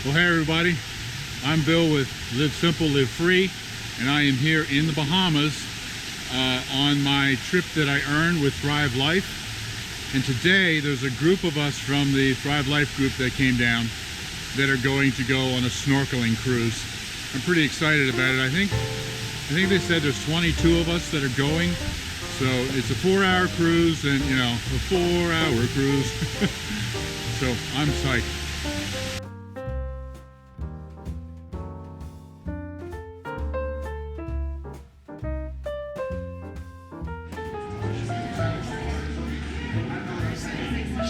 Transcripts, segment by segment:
Well, hey everybody, I'm Bill with Live Simple, Live Free, and I am here in the Bahamas on my trip that I earned with Thrive Life. And today there's a group of us from the Thrive Life group that came down that are going to go on a snorkeling cruise. I'm pretty excited about it. I think they said there's 22 of us that are going. So it's a 4-hour cruise, and you know, a 4-hour cruise. So I'm psyched.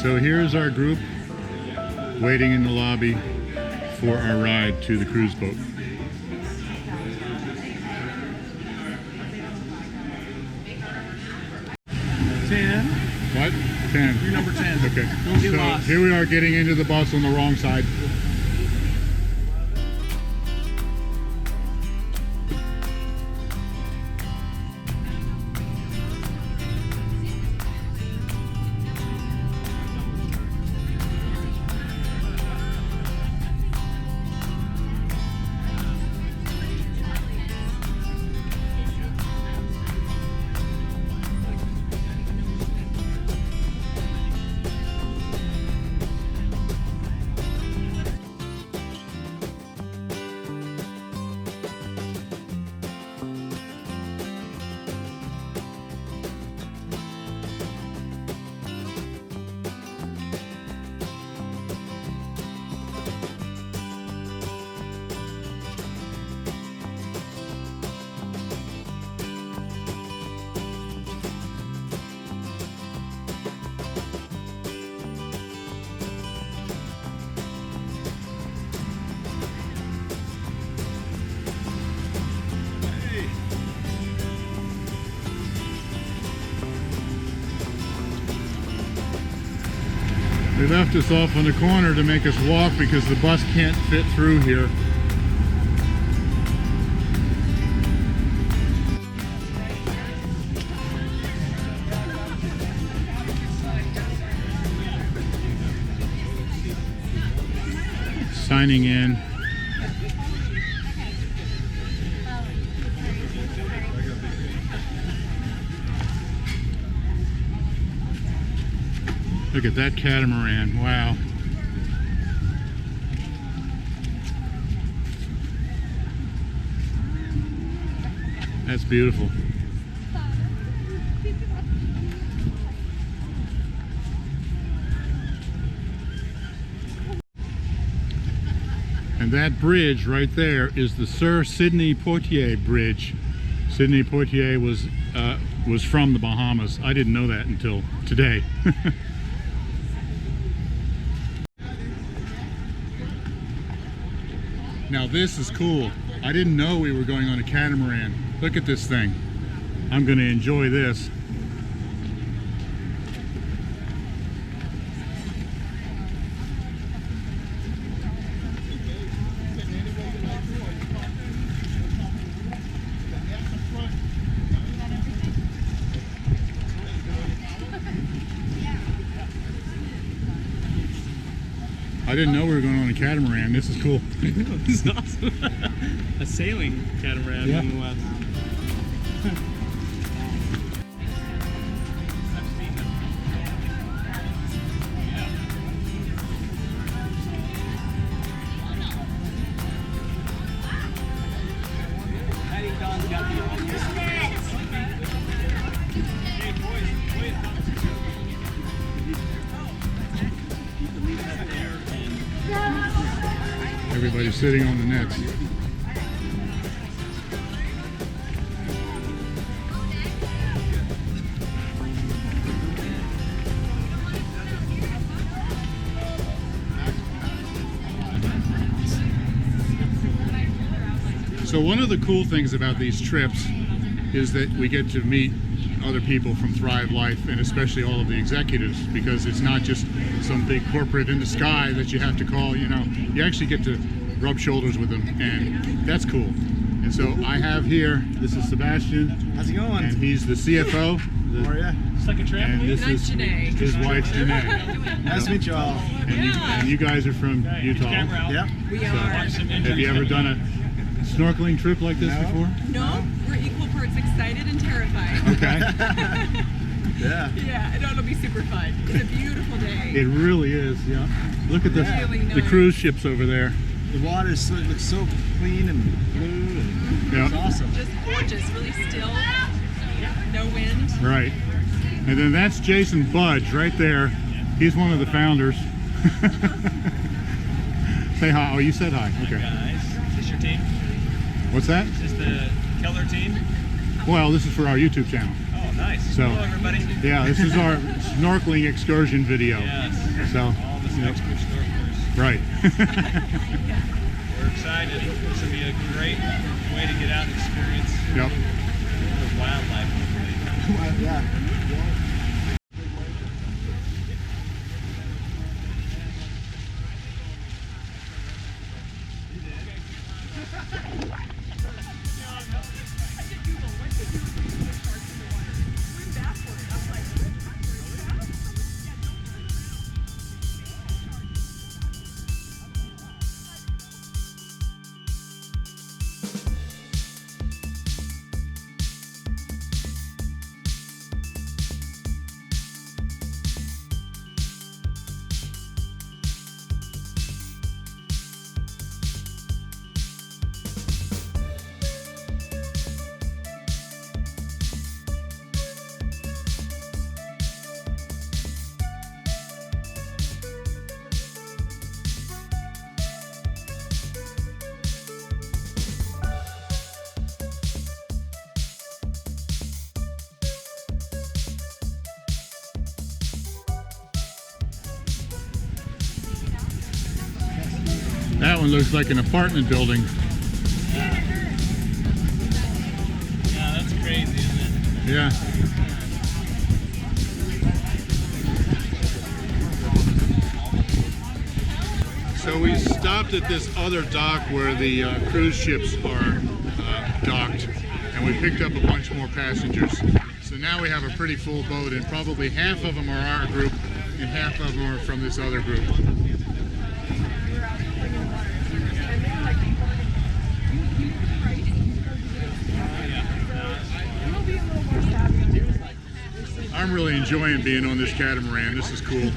So here's our group waiting in the lobby for our ride to the cruise boat. What? 10. You're number 10. Okay. Don't get so lost. Here we are getting into the bus on the wrong side. They left us off on the corner to make us walk because the bus can't fit through here. Signing in. Look at that catamaran, wow. That's beautiful. And that bridge right there is the Sir Sidney Poitier Bridge. Sidney Poitier was from the Bahamas. I didn't know that until today. Now this is cool. I didn't know we were going on a catamaran. Look at this thing. I'm going to enjoy this. I didn't know we were going on a catamaran. This is cool. This is awesome. A sailing catamaran in the West. Everybody's sitting on the nets. So one of the cool things about these trips is that we get to meet other people from Thrive Life, and especially all of the executives, because it's not just some big corporate in the sky that you have to call. You know, you actually get to rub shoulders with them, and that's cool. And so I have here, this is Sebastian. How's it going? And he's the CFO. How are ya? It's like a And trampoline. this Nice, is Janae. his wife, Janae. Nice to meet you all. And you guys are from Okay, Utah. camera out. Yep. We So, are. have you ever done a snorkeling trip like this No. before? No, we're equal parts excited and terrified. Okay. Yeah. Yeah, I know it'll be super fun. It's a beautiful day. It really is, yeah. Look at Really the nice. cruise ships over there. The water looks so clean and blue, and Yeah. it's awesome. Just gorgeous, really still. No wind. Right. And then that's Jason Budge right there. He's one of the founders. Say hi. Oh, you said hi. Okay. Guys, is this your team? What's that? Is this the Keller team? Well, this is for our YouTube channel. Oh, nice. So- Hello, everybody. Yeah, this is our snorkeling excursion video. Yes. So, All the yep. expert snorkelers. Right. We're excited. This will be a great way to get out and experience Yep. the wildlife. Hopefully. Yeah. That one looks like an apartment building. Yeah, that's crazy, isn't it? Yeah. So we stopped at this other dock where the cruise ships are docked, and we picked up a bunch more passengers. So now we have a pretty full boat, and probably half of them are our group and half of them are from this other group. I'm really enjoying being on this catamaran. This is cool.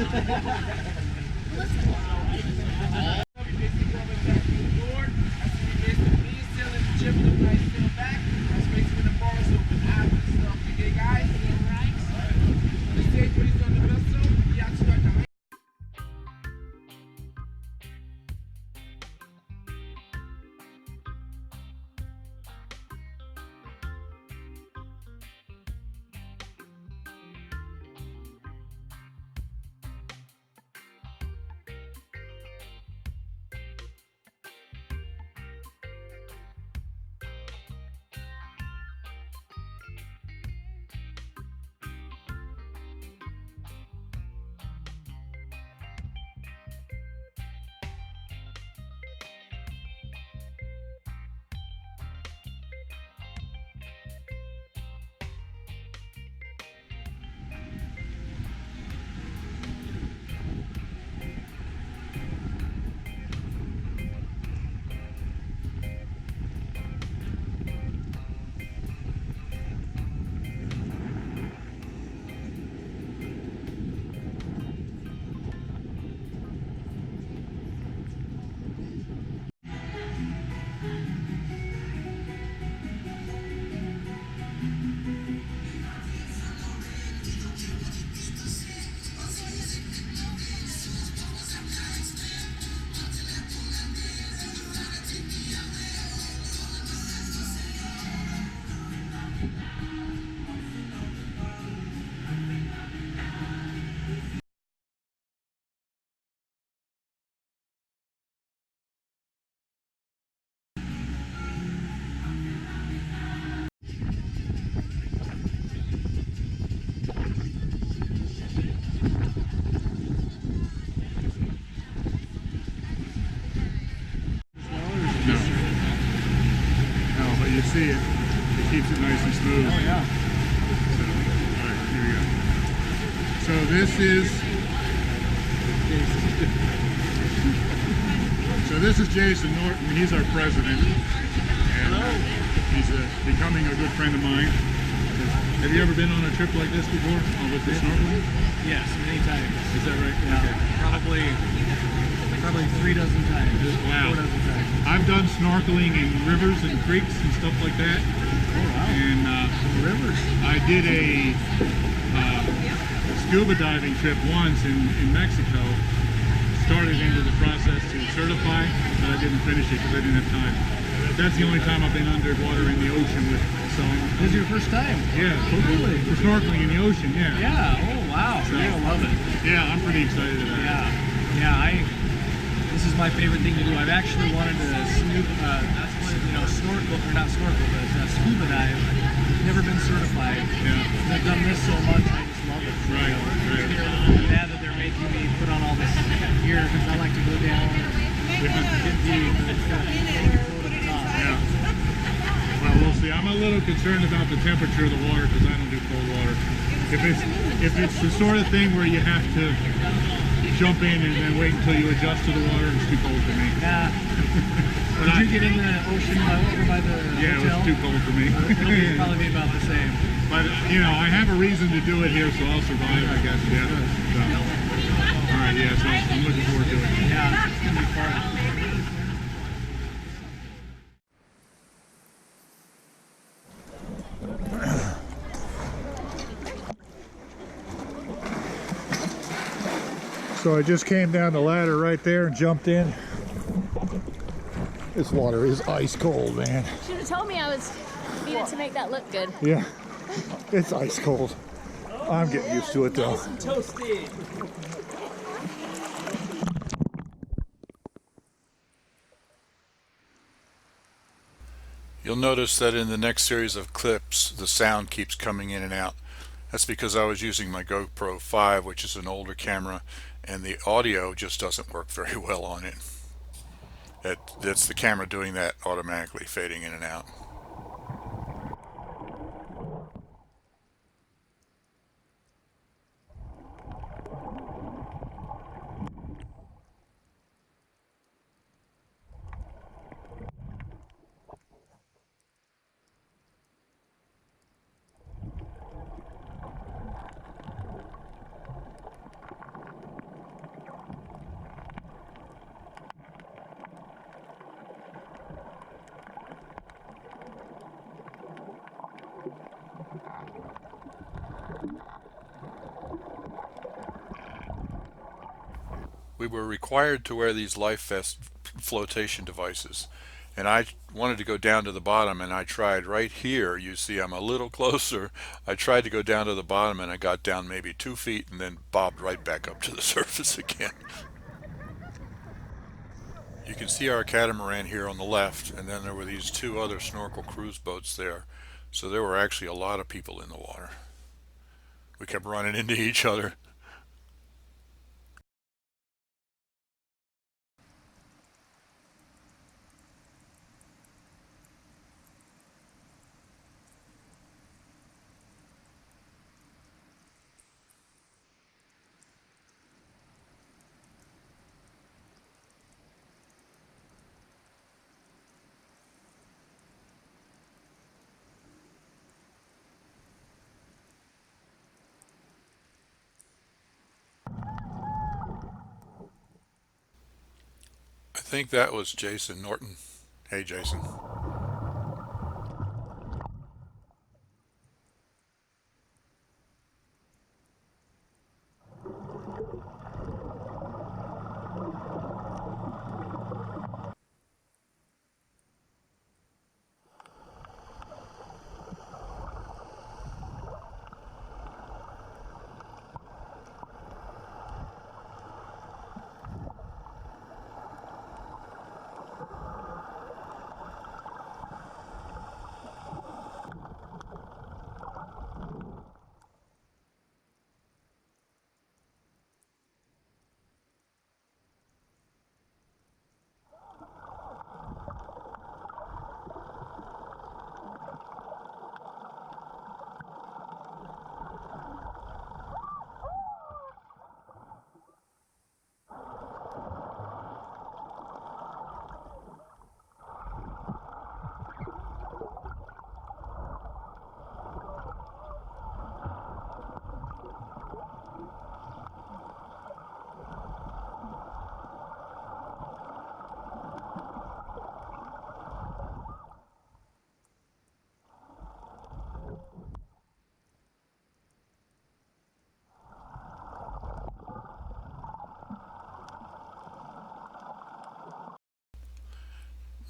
No, but you see it. It keeps it nice and smooth. Oh yeah. So, all right. this is Jason Norton. He's our president, and he's becoming a good friend of mine. Have you ever been on a trip like this before with the snorkeling? Yes, many times. Is that right? Yeah, Okay. probably 3 dozen times. Wow. 4 dozen times. I've done snorkeling in rivers and creeks and stuff like that. Oh wow. And Rivers. I did a scuba diving trip once in Mexico. Started into the process to certify, but I didn't finish it because I didn't have time. That's the only time I've been underwater in the ocean with. So This is your first time? yeah, Really? for snorkeling in the ocean. Yeah. Yeah. Oh wow. So- You're gonna love it. Yeah, I'm pretty excited about it. Yeah. This is my favorite thing to do. I've actually wanted to snorkel, or not snorkel, but scuba dive. Never been certified. Yeah. I've done this so much, I just love it. Right. I'm mad that they're making me put on all this gear because I like to go down and get deep. And it's got Yeah. Well, we'll see. I'm a little concerned about the temperature of the water because I don't do cold water. If it's the sort of thing where you have to jump in and then wait until you adjust to the water, it's too cold for me. Yeah. But Did you get in the ocean over by the yeah, hotel? it was too cold for me. It'll probably be about the same. But I have a reason to do it here, so I'll survive, I guess. Yeah. So, all right. Yeah. So I'm looking forward to it. Yeah, it's gonna be fun. So I just came down the ladder right there and jumped in. This water is ice cold, man. Should have told me I was needed to make that look good. Yeah, it's ice cold. I'm getting used to it though. Toasty. You'll notice that in the next series of clips, the sound keeps coming in and out. That's because I was using my GoPro 5, which is an older camera, and the audio just doesn't work very well on it. That's the camera doing that automatically, fading in and out. We were required to wear these life vest flotation devices, and I wanted to go down to the bottom, and I tried right here. You see I'm a little closer. I tried to go down to the bottom, and I got down maybe 2 feet and then bobbed right back up to the surface again. You can see our catamaran here on the left, and then there were these 2 other snorkel cruise boats there. So there were actually a lot of people in the water. We kept running into each other. I think that was Jason Norton. Hey, Jason.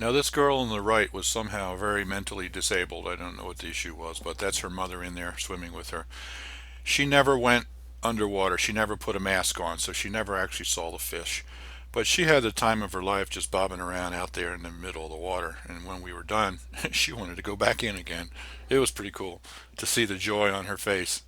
Now this girl on the right was somehow very mentally disabled. I don't know what the issue was, but that's her mother in there swimming with her. She never went underwater. She never put a mask on, so she never actually saw the fish. But she had the time of her life just bobbing around out there in the middle of the water. And when we were done, she wanted to go back in again. It was pretty cool to see the joy on her face.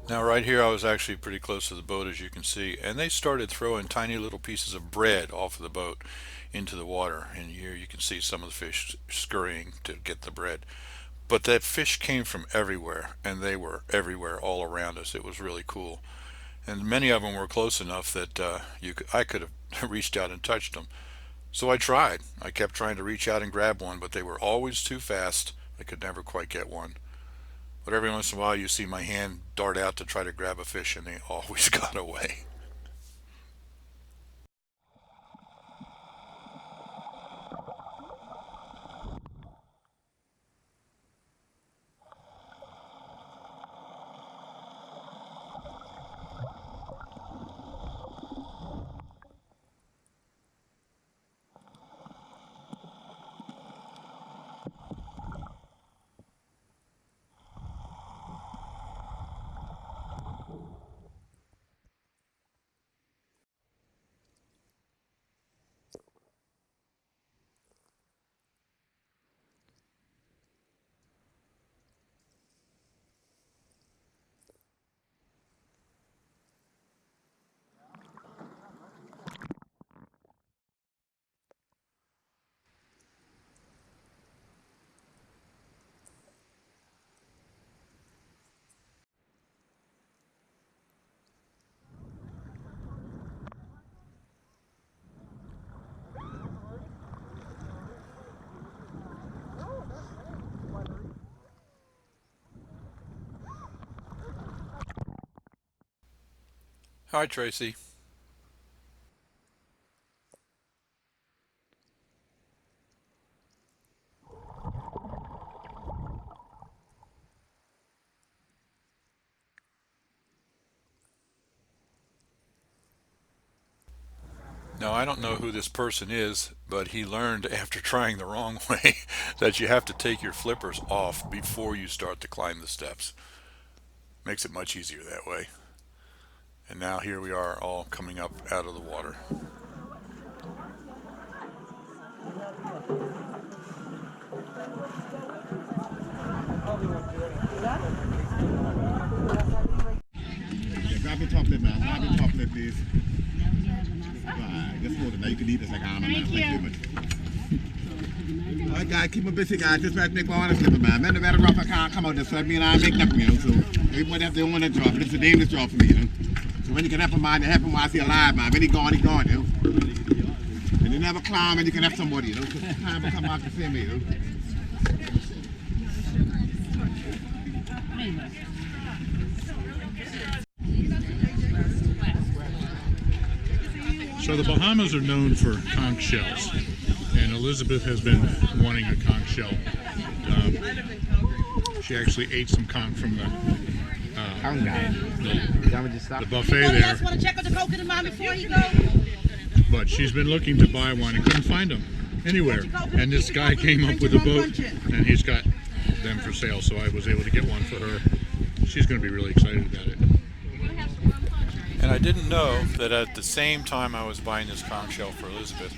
Now right here I was actually pretty close to the boat, as you can see, and they started throwing tiny little pieces of bread off of the boat into the water, and here you can see some of the fish scurrying to get the bread. But that fish came from everywhere, and they were everywhere all around us. It was really cool, and many of them were close enough that I could have reached out and touched them. So I tried. I kept trying to reach out and grab one, but they were always too fast. I could never quite get one. But every once in a while you see my hand dart out to try to grab a fish, and they always got away. Hi, Tracy. Now, I don't know who this person is, but he learned after trying the wrong way that you have to take your flippers off before you start to climb the steps. Makes it much easier that way. And now here we are, all coming up out of the water. Yeah, grab your top lip, man. Grab your top lip, please. Right, just hold it now. You can eat this like I'm Thank you very much. All right, guys, keep my busy, guys. Just try to make one slipper, man. Man, the better rough I can't come out this way. Me and I make nothing, you know. So everybody have their own job, but it's a dangerous job for me, you know. So when you can help a man, you help him while he's alive, man. When he's gone, you know. And you never climb and you can help somebody, you know. So time will come out the same way, you know. So the Bahamas are known for conch shells, and Elizabeth has been wanting a conch shell. She actually ate some conch from the buffet there. Want to check on the coconut mom before you go? But she's been looking to buy one and couldn't find them anywhere. And this guy came up with a boat, and he's got them for sale, so I was able to get one for her. She's going to be really excited about it. And I didn't know that at the same time I was buying this conch shell for Elizabeth,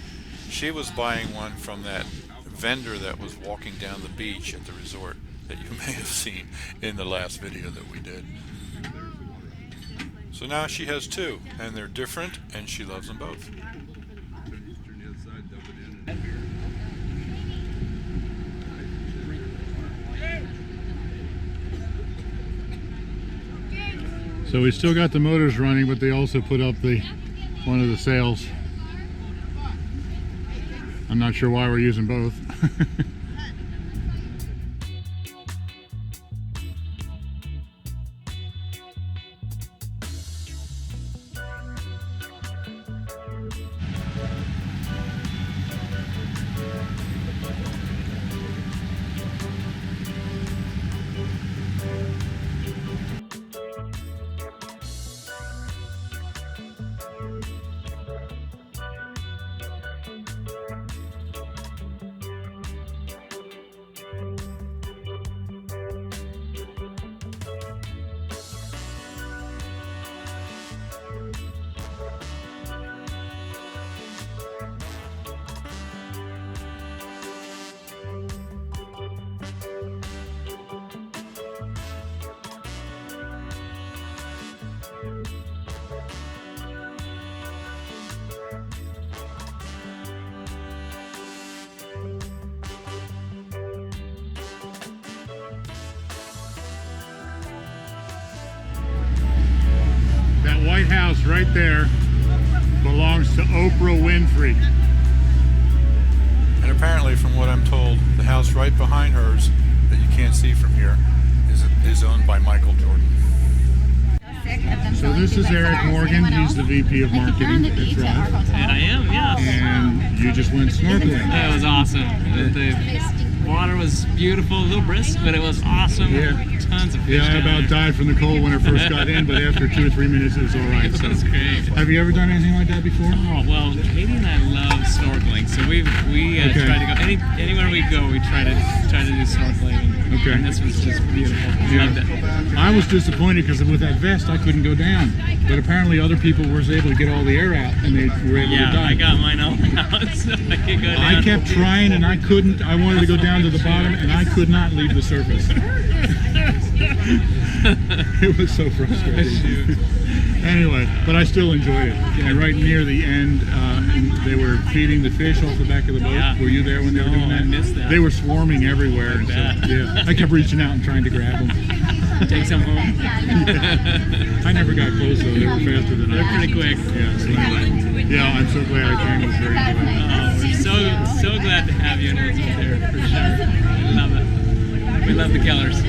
she was buying one from that vendor that was walking down the beach at the resort that you may have seen in the last video that we did. So now she has two, and they're different, and she loves them both. So we still got the motors running, but they also put up one of the sails. I'm not sure why we're using both. White House right there belongs to Oprah Winfrey. And apparently, from what I'm told, the house right behind hers that you can't see from here is owned by Michael Jordan. So this is Eric Morgan. He's the VP of Marketing at Thrive. And I am, yes. And you just went snorkeling. That was awesome. The water was beautiful, a little brisk, but it was awesome. Yeah. Tons of fish. Yeah, I down about there. died from the cold when I first got in, but after 2 or 3 minutes it was all right. So. That's great. Have you ever done anything like that before? Oh well, Katie and I love snorkeling, so we Okay. try to go anywhere we go. We try to do snorkeling. Okay. And this was just beautiful. Loved it. I was disappointed because with that vest I couldn't go down, but apparently other people were able to get all the air out and they were able to Yeah, dive. I got mine all out, so I could go down. I kept trying and I couldn't. I wanted to go down to the bottom and I could not leave the surface. It was so frustrating. Anyway, but I still enjoyed it. And right near the end, they were feeding the fish off the back of the boat. Yeah. Were you there when they were doing that? I missed that. They were swarming everywhere. And so, yeah, I kept reaching out and trying to grab them. Take some home. I never got close though. They were faster than I They're was. pretty quick. Yeah, so anyway. Yeah, I'm so glad I came. It was very good. We're so glad to have you in Elizabeth here, for sure. We love it. We love the Kellers.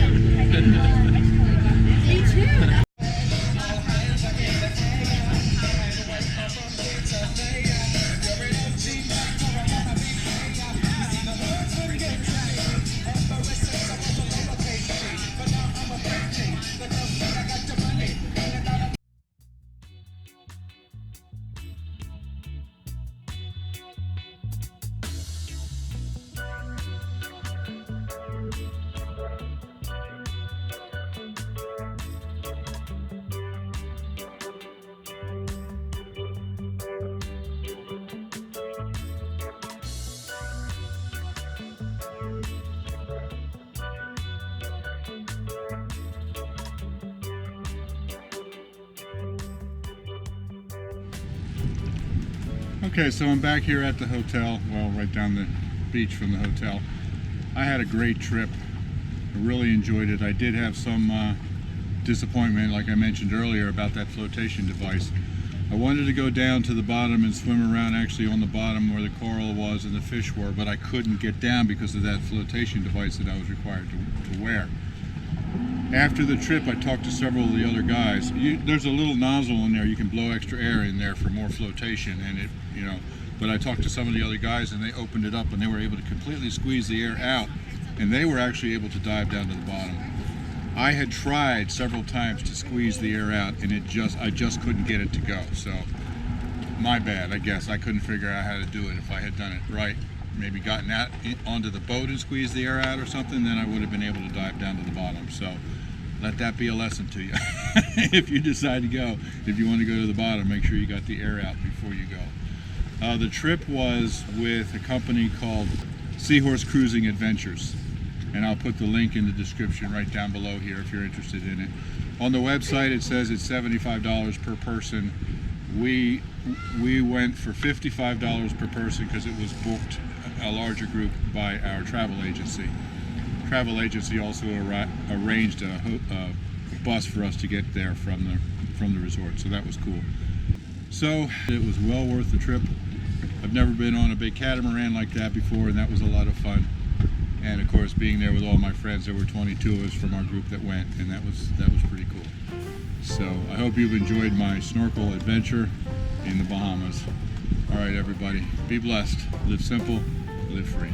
Okay, so I'm back here at the hotel, well, right down the beach from the hotel. I had a great trip. I really enjoyed it. I did have some disappointment, like I mentioned earlier, about that flotation device. I wanted to go down to the bottom and swim around actually on the bottom where the coral was and the fish were, but I couldn't get down because of that flotation device that I was required to wear. After the trip, I talked to several of the other guys. There's a little nozzle in there. You can blow extra air in there for more flotation, and it, you know. But I talked to some of the other guys, and they opened it up, and they were able to completely squeeze the air out, and they were actually able to dive down to the bottom. I had tried several times to squeeze the air out, and I just couldn't get it to go. So, my bad, I guess. I couldn't figure out how to do it. If I had done it right, maybe gotten out onto the boat and squeezed the air out or something, then I would have been able to dive down to the bottom. So let that be a lesson to you. If you decide to go, if you want to go to the bottom, make sure you got the air out before you go. The trip was with a company called Seahorse Cruising Adventures, and I'll put the link in the description right down below here if you're interested in it. On the website it says it's $75 per person. We went for $55 per person because it was booked a larger group by our travel agency. Travel agency also arranged a bus for us to get there from the resort, so that was cool. So it was well worth the trip. I've never been on a big catamaran like that before, and that was a lot of fun. And of course, being there with all my friends, there were 22 of us from our group that went, and that was pretty cool. So I hope you've enjoyed my snorkel adventure in the Bahamas. All right, everybody, be blessed, live simple, live free.